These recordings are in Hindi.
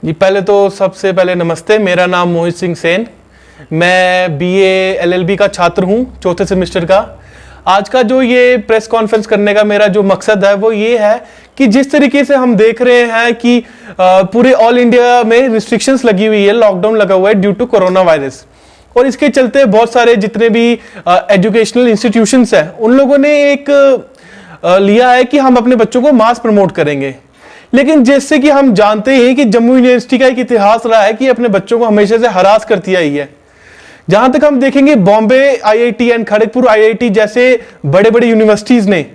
जी पहले तो सबसे पहले नमस्ते। मेरा नाम मोहित सिंह सेन, मैं बीए एलएलबी का छात्र हूँ, चौथे सेमेस्टर का। आज का जो ये प्रेस कॉन्फ्रेंस करने का मेरा जो मकसद है वो ये है कि जिस तरीके से हम देख रहे हैं कि पूरे ऑल इंडिया में रिस्ट्रिक्शंस लगी हुई है, लॉकडाउन लगा हुआ है ड्यू टू कोरोना वायरस, और इसके चलते बहुत सारे जितने भी एजुकेशनल इंस्टीट्यूशंस हैं उन लोगों ने एक लिया है कि हम अपने बच्चों को मास प्रमोट करेंगे। लेकिन जैसे कि हम जानते हैं कि जम्मू यूनिवर्सिटी का एक इतिहास रहा है कि अपने बच्चों को हमेशा से हरास करती आई है। जहां तक हम देखेंगे Bombay IIT and Kharagpur IIT जैसे बड़े बड़े यूनिवर्सिटीज ने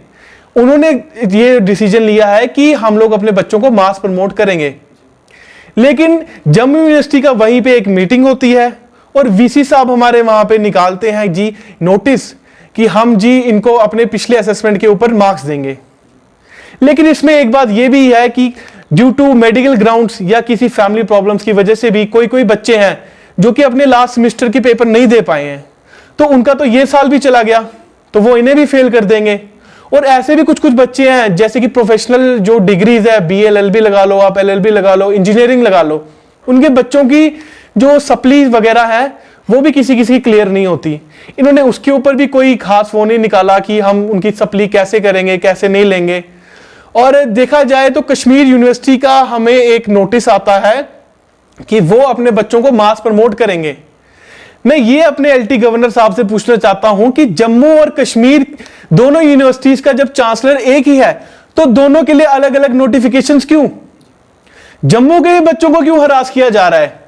उन्होंने ये डिसीजन लिया है कि हम लोग अपने बच्चों को मास प्रमोट करेंगे। लेकिन जम्मू यूनिवर्सिटी का वहीं पे एक मीटिंग होती है और वीसी साहब हमारे वहां पे निकालते हैं जी नोटिस कि हम जी इनको अपने पिछले असेसमेंट के ऊपर मार्क्स देंगे। लेकिन इसमें एक बात यह भी है कि ड्यू टू मेडिकल ग्राउंड्स या किसी फैमिली प्रॉब्लम्स की वजह से भी कोई बच्चे हैं जो कि अपने लास्ट सेमेस्टर के पेपर नहीं दे पाए हैं, तो उनका तो ये साल भी चला गया, तो वो इन्हें भी फेल कर देंगे। और ऐसे भी कुछ बच्चे हैं जैसे कि प्रोफेशनल जो डिग्रीज है, बीए एलएलबी लगा लो, आप एलएलबी लगा लो, इंजीनियरिंग लगा लो, उनके बच्चों की जो सप्लीज वगैरह है वो भी किसी की क्लियर नहीं होती। इन्होंने उसके ऊपर भी कोई खास वो नहीं निकाला कि हम उनकी सप्ली कैसे करेंगे, कैसे नहीं लेंगे। और देखा जाए तो कश्मीर यूनिवर्सिटी का हमें एक नोटिस आता है कि वो अपने बच्चों को मास प्रमोट करेंगे। मैं ये अपने एलटी गवर्नर साहब से पूछना चाहता हूं कि जम्मू और कश्मीर दोनों यूनिवर्सिटीज का जब चांसलर एक ही है तो दोनों के लिए अलग अलग नोटिफिकेशंस क्यों? जम्मू के बच्चों को क्यों हरास किया जा रहा है?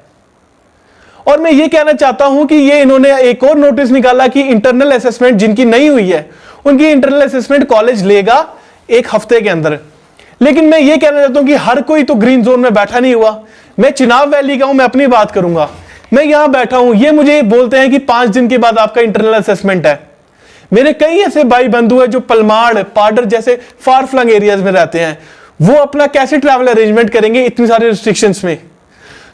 और मैं ये कहना चाहता हूं कि ये इन्होंने एक और नोटिस निकाला कि इंटरनल असेसमेंट जिनकी नहीं हुई है उनकी इंटरनल असेसमेंट कॉलेज लेगा एक हफ्ते के अंदर। लेकिन मैं ये कहना चाहता हूं कि हर कोई तो ग्रीन जोन में बैठा नहीं हुआ। मैं चिनाब वैली का हूं, मैं अपनी बात करूंगा। मैं यहां बैठा हूं, ये मुझे बोलते हैं कि 5 दिन के बाद आपका इंटरनल असेसमेंट है। मेरे कई ऐसे भाई बंधु है जो पलमाड़, पाडर जैसे फार फ्लंग एरियाज में रहते हैं, वो अपना कैसे ट्रैवल अरेंजमेंट करेंगे इतनी सारे रिस्ट्रिक्शंस में?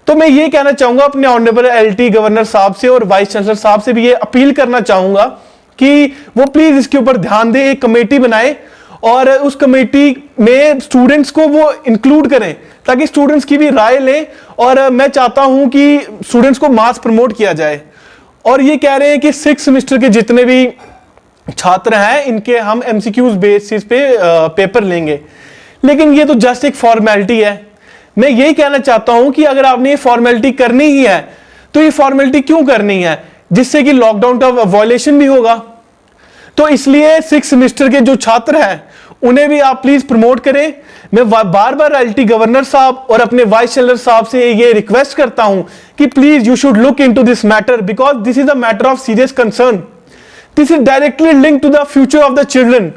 तो मैं ये कहना चाहूंगा अपने ऑनरेबल एलटी गवर्नर साहब से और वाइस चांसलर साहब से भी ये अपील करना चाहूंगा कि वो प्लीज इसके ऊपर ध्यान दें, एक कमेटी बनाए और उस कमेटी में स्टूडेंट्स को वो इंक्लूड करें ताकि स्टूडेंट्स की भी राय लें। और मैं चाहता हूं कि स्टूडेंट्स को मास प्रमोट किया जाए। और ये कह रहे हैं कि 6 सेमेस्टर के जितने भी छात्र हैं इनके हम एमसीक्यूज बेसिस पे पेपर लेंगे। लेकिन ये तो जस्ट एक फॉर्मेलिटी है। मैं यही कहना चाहता हूं कि अगर आपने ये फॉर्मेलिटी करनी ही है तो ये फॉर्मेलिटी क्यों करनी है, जिससे कि लॉकडाउन का वायलेशन भी होगा। तो इसलिए 6 सेमेस्टर के जो छात्र हैं उन्हें भी आप प्लीज प्रमोट करें। मैं बार बार एलटी गवर्नर साहब और अपने वाइस चांसलर साहब से ये रिक्वेस्ट करता हूं कि please you should look into this matter because this is a matter of serious concern. This is directly linked to the future of the children.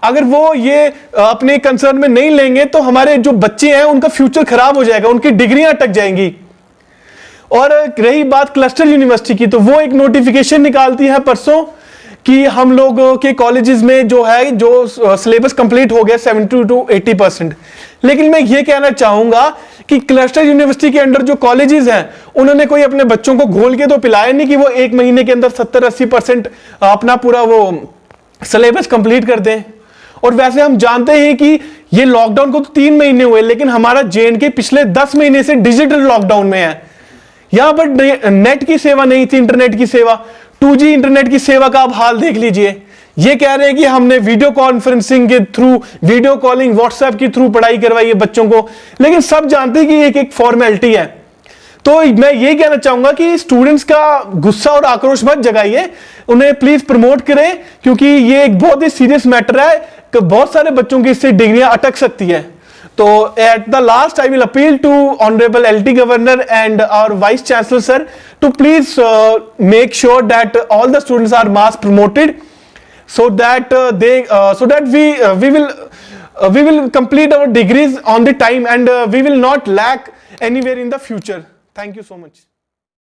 अगर वो ये अपने कंसर्न में नहीं लेंगे तो हमारे जो बच्चे हैं उनका फ्यूचर खराब हो जाएगा, उनकी डिग्रियां अटक जाएंगी। और रही बात क्लस्टर यूनिवर्सिटी की, तो वो एक नोटिफिकेशन निकालती है परसों कि हम लोगों के कॉलेजेस में जो है जो सिलेबस कंप्लीट हो गया 70 to 80%। लेकिन मैं ये कहना चाहूंगा कि क्लस्टर यूनिवर्सिटी के अंडर जो कॉलेजेस हैं उन्होंने कोई अपने बच्चों को घोल के तो पिलाया नहीं कि वो 1 महीने के अंदर 70-80% अपना पूरा वो सिलेबस कंप्लीट कर दें। और वैसे हम जानते हैं कि ये लॉकडाउन को तो 3 महीने हुए, लेकिन हमारा जेएनके पिछले 10 महीने से डिजिटल लॉकडाउन में है। यहां पर नेट की सेवा नहीं थी, इंटरनेट की सेवा, 2G इंटरनेट की सेवा का आप हाल देख लीजिए। ये कह रहे हैं कि हमने वीडियो कॉन्फ्रेंसिंग के थ्रू, वीडियो कॉलिंग, व्हाट्सएप के थ्रू पढ़ाई करवाई है बच्चों को, लेकिन सब जानते हैं कि एक फॉर्मेलिटी है। तो मैं ये कहना चाहूंगा कि स्टूडेंट्स का गुस्सा और आक्रोश मत जगाइए, उन्हें प्लीज प्रमोट करें, क्योंकि ये एक बहुत ही सीरियस मैटर है कि बहुत सारे बच्चों की इससे डिग्रियां अटक सकती है। So at the last, I will appeal to Honorable LT Governor and our Vice Chancellor sir to please make sure that all the students are mass promoted, so that we will complete our degrees on the time and we will not lack anywhere in the future. Thank you so much.